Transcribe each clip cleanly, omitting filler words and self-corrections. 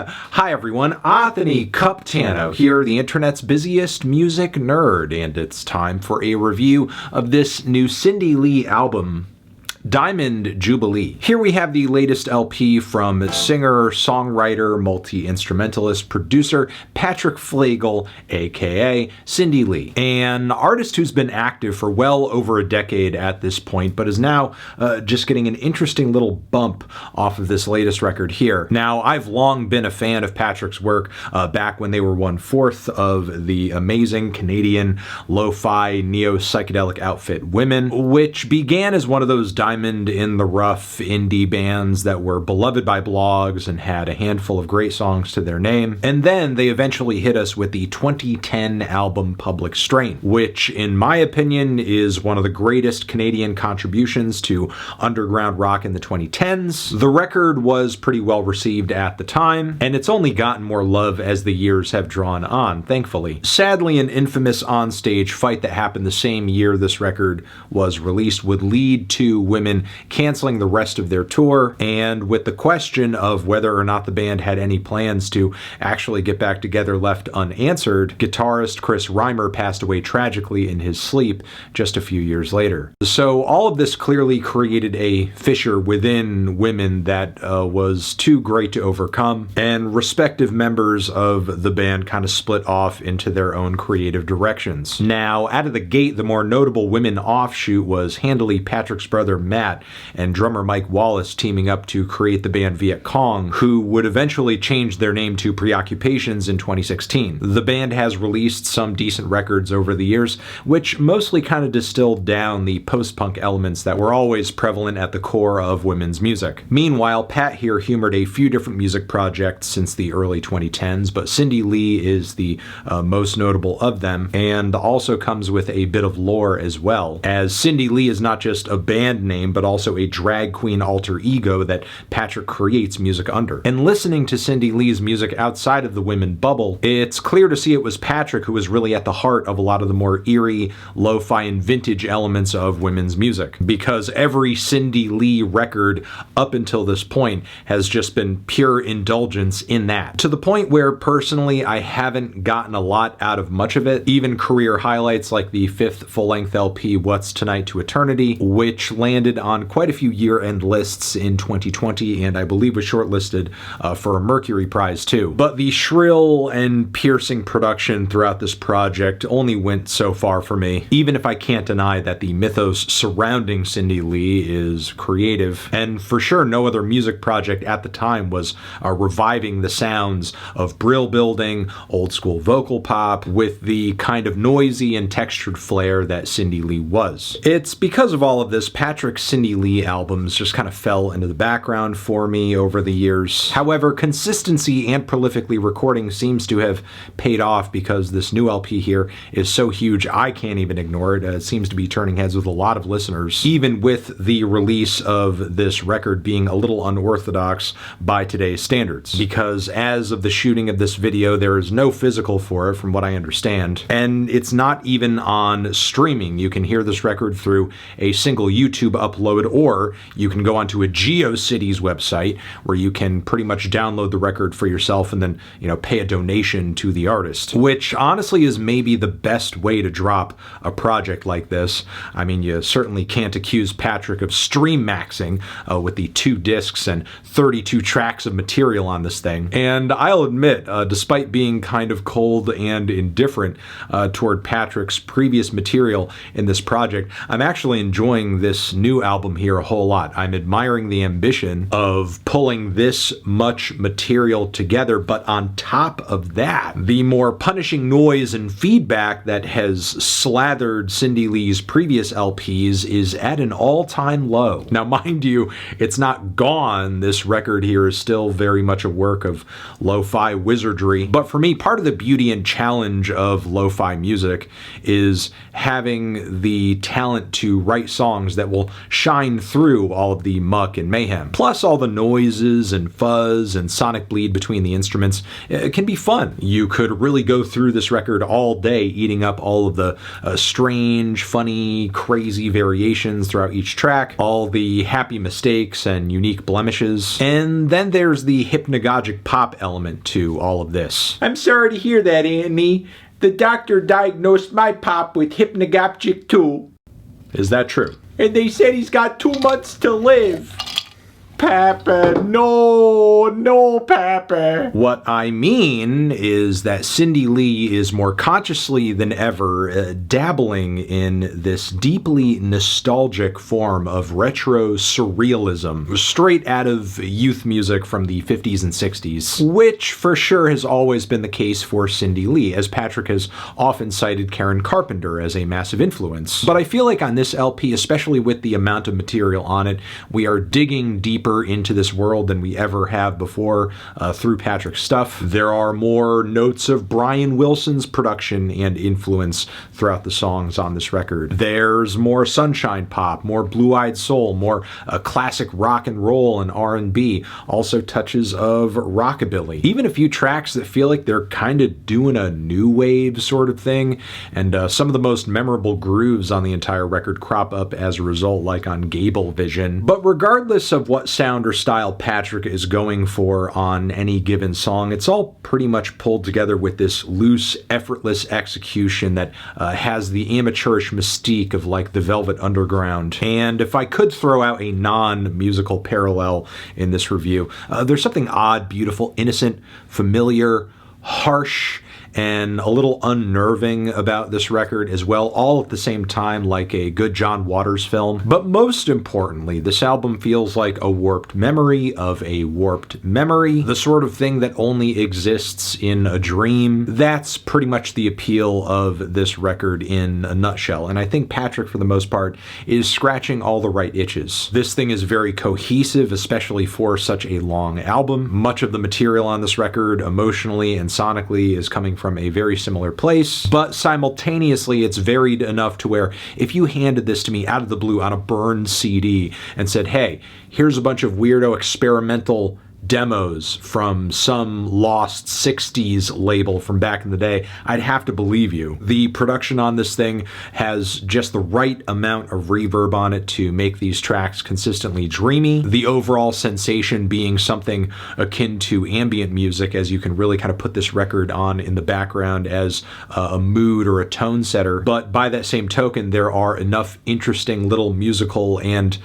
Hi everyone, Anthony Cuptano here, the internet's busiest music nerd, and it's time for a review of this new Cindy Lee album, Diamond Jubilee. Here we have the latest LP from singer, songwriter, multi-instrumentalist, producer Patrick Flegel, aka Cindy Lee, an artist who's been active for well over a decade at this point, but is now just getting an interesting little bump off of this latest record here. Now, I've long been a fan of Patrick's work back when they were 1/4 of the amazing Canadian lo-fi neo-psychedelic outfit Women, which began as one of those diamond in the rough indie bands that were beloved by blogs and had a handful of great songs to their name. And then they eventually hit us with the 2010 album Public Strain, which in my opinion is one of the greatest Canadian contributions to underground rock in the 2010s. The record was pretty well received at the time, and it's only gotten more love as the years have drawn on, thankfully. Sadly, an infamous onstage fight that happened the same year this record was released would lead to Women canceling the rest of their tour, and with the question of whether or not the band had any plans to actually get back together left unanswered, guitarist Chris Reimer passed away tragically in his sleep just a few years later. So all of this clearly created a fissure within Women that was too great to overcome, and respective members of the band kind of split off into their own creative directions. Now, out of the gate, the more notable Women offshoot was handily Patrick's brother Matt and drummer Mike Wallace teaming up to create the band Viet Cong, who would eventually change their name to Preoccupations in 2016. The band has released some decent records over the years, which mostly kind of distilled down the post-punk elements that were always prevalent at the core of Women's music. Meanwhile, Pat here humored a few different music projects since the early 2010s, but Cindy Lee is the most notable of them, and also comes with a bit of lore as well, as Cindy Lee is not just a band name, but also a drag queen alter ego that Patrick creates music under. And listening to Cindy Lee's music outside of the Women bubble, it's clear to see it was Patrick who was really at the heart of a lot of the more eerie, lo-fi, and vintage elements of Women's music, because every Cindy Lee record up until this point has just been pure indulgence in that, to the point where personally I haven't gotten a lot out of much of it. Even career highlights like the 5th full-length LP What's Tonight to Eternity, which landed on quite a few year-end lists in 2020, and I believe was shortlisted for a Mercury Prize too. But the shrill and piercing production throughout this project only went so far for me, even if I can't deny that the mythos surrounding Cindy Lee is creative, and for sure no other music project at the time was reviving the sounds of Brill building, old school vocal pop, with the kind of noisy and textured flair that Cindy Lee was. It's because of all of this, Patrick's Cindy Lee albums just kind of fell into the background for me over the years. However, consistency and prolifically recording seems to have paid off, because this new LP here is so huge I can't even ignore it. It seems to be turning heads with a lot of listeners, even with the release of this record being a little unorthodox by today's standards, because as of the shooting of this video, there is no physical for it from what I understand, and it's not even on streaming. You can hear this record through a single YouTube upload, or you can go onto a GeoCities website where you can pretty much download the record for yourself and then, pay a donation to the artist, which honestly is maybe the best way to drop a project like this. I mean, you certainly can't accuse Patrick of stream maxing with the 2 discs and 32 tracks of material on this thing. And I'll admit, despite being kind of cold and indifferent toward Patrick's previous material in this project, I'm actually enjoying this new album here a whole lot. I'm admiring the ambition of pulling this much material together, but on top of that, the more punishing noise and feedback that has slathered Cindy Lee's previous LPs is at an all-time low. Now, mind you, it's not gone. This record here is still very much a work of lo-fi wizardry, but for me, part of the beauty and challenge of lo-fi music is having the talent to write songs that will shine through all of the muck and mayhem. Plus, all the noises and fuzz and sonic bleed between the instruments can be fun. You could really go through this record all day, eating up all of the strange, funny, crazy variations throughout each track, all the happy mistakes and unique blemishes. And then there's the hypnagogic pop element to all of this. I'm sorry to hear that, Anthony. The doctor diagnosed my pop with hypnagogic too. Is that true? And they said he's got 2 months to live. Papa, no, Papa. What I mean is that Cindy Lee is more consciously than ever dabbling in this deeply nostalgic form of retro surrealism, straight out of youth music from the 50s and 60s, which for sure has always been the case for Cindy Lee, as Patrick has often cited Karen Carpenter as a massive influence. But I feel like on this LP, especially with the amount of material on it, we are digging deeper into this world than we ever have before through Patrick's stuff. There are more notes of Brian Wilson's production and influence throughout the songs on this record. There's more sunshine pop, more blue-eyed soul, more classic rock and roll and R&B, also touches of rockabilly. Even a few tracks that feel like they're kind of doing a new wave sort of thing, and some of the most memorable grooves on the entire record crop up as a result, like on GAYBLEVISION. But regardless of what sound or style Patrick is going for on any given song, it's all pretty much pulled together with this loose, effortless execution that has the amateurish mystique of like the Velvet Underground. And if I could throw out a non-musical parallel in this review, there's something odd, beautiful, innocent, familiar, harsh, and a little unnerving about this record as well, all at the same time, like a good John Waters film. But most importantly, this album feels like a warped memory of a warped memory, the sort of thing that only exists in a dream. That's pretty much the appeal of this record in a nutshell, and I think Patrick, for the most part, is scratching all the right itches. This thing is very cohesive, especially for such a long album. Much of the material on this record, emotionally and sonically, is coming from a very similar place, but simultaneously it's varied enough to where if you handed this to me out of the blue on a burned CD and said, hey, here's a bunch of weirdo experimental demos from some lost 60s label from back in the day, I'd have to believe you. The production on this thing has just the right amount of reverb on it to make these tracks consistently dreamy. The overall sensation being something akin to ambient music, as you can really kind of put this record on in the background as a mood or a tone setter. But by that same token, there are enough interesting little musical and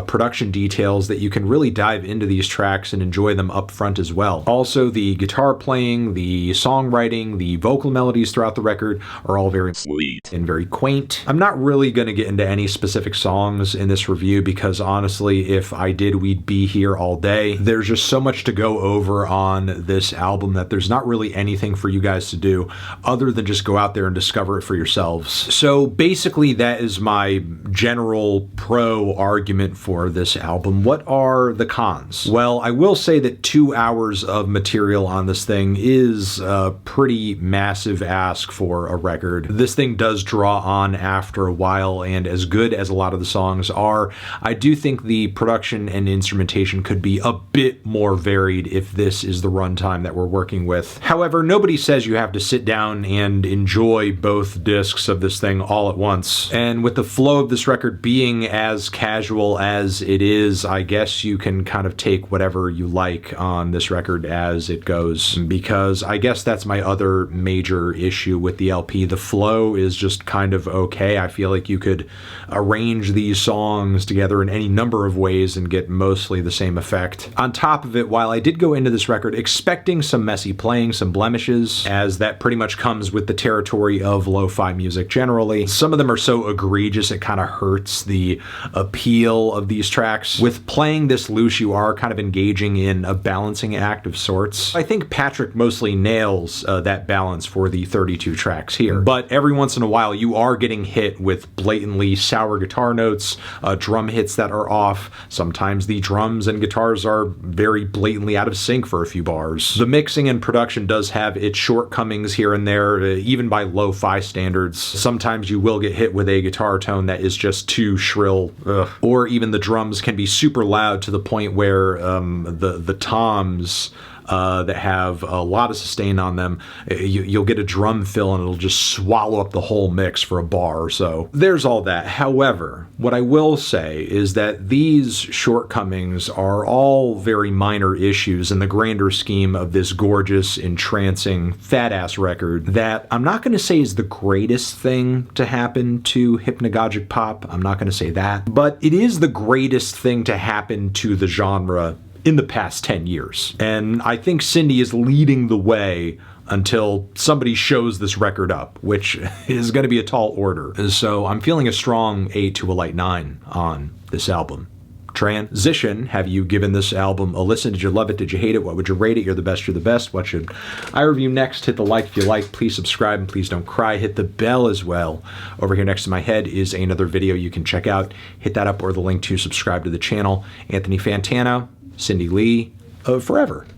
production details that you can really dive into these tracks and enjoy them up front as well. Also, the guitar playing, the songwriting, the vocal melodies throughout the record are all very sweet and very quaint. I'm not really going to get into any specific songs in this review because honestly, if I did, we'd be here all day. There's just so much to go over on this album that there's not really anything for you guys to do other than just go out there and discover it for yourselves. So basically, that is my general pro argument for this album. What are the cons? Well, I will say that 2 hours of material on this thing is a pretty massive ask for a record. This thing does draw on after a while, and as good as a lot of the songs are, I do think the production and instrumentation could be a bit more varied if this is the runtime that we're working with. However, nobody says you have to sit down and enjoy both discs of this thing all at once. And with the flow of this record being as casual as it is, I guess you can kind of take whatever you like on this record as it goes, because I guess that's my other major issue with the LP. The flow is just kind of okay. I feel like you could arrange these songs together in any number of ways and get mostly the same effect. On top of it, while I did go into this record expecting some messy playing, some blemishes, as that pretty much comes with the territory of lo-fi music generally, some of them are so egregious it kind of hurts the appeal of these tracks. With playing this loose, you are kind of engaging in a balancing act of sorts. I think Patrick mostly nails that balance for the 32 tracks here, but every once in a while you are getting hit with blatantly sour guitar notes, drum hits that are off. Sometimes the drums and guitars are very blatantly out of sync for a few bars. The mixing and production does have its shortcomings here and there, even by lo-fi standards. Sometimes you will get hit with a guitar tone that is just too shrill, or even the drums can be super loud to the point where the toms that have a lot of sustain on them, you'll get a drum fill and it'll just swallow up the whole mix for a bar or so. There's all that. However, what I will say is that these shortcomings are all very minor issues in the grander scheme of this gorgeous, entrancing, fat-ass record that I'm not going to say is the greatest thing to happen to hypnagogic pop. I'm not going to say that. But it is the greatest thing to happen to the genre in the past 10 years. And I think Cindy is leading the way until somebody shows this record up, which is going to be a tall order. So I'm feeling a strong 8 to a light 9 on this album. Transition, have you given this album a listen? Did you love it? Did you hate it? What would you rate it? You're the best, you're the best. What should I review next? Hit the like if you like. Please subscribe and please don't cry. Hit the bell as well. Over here next to my head is another video you can check out. Hit that up or the link to subscribe to the channel. Anthony Fantano, Cindy Lee, forever.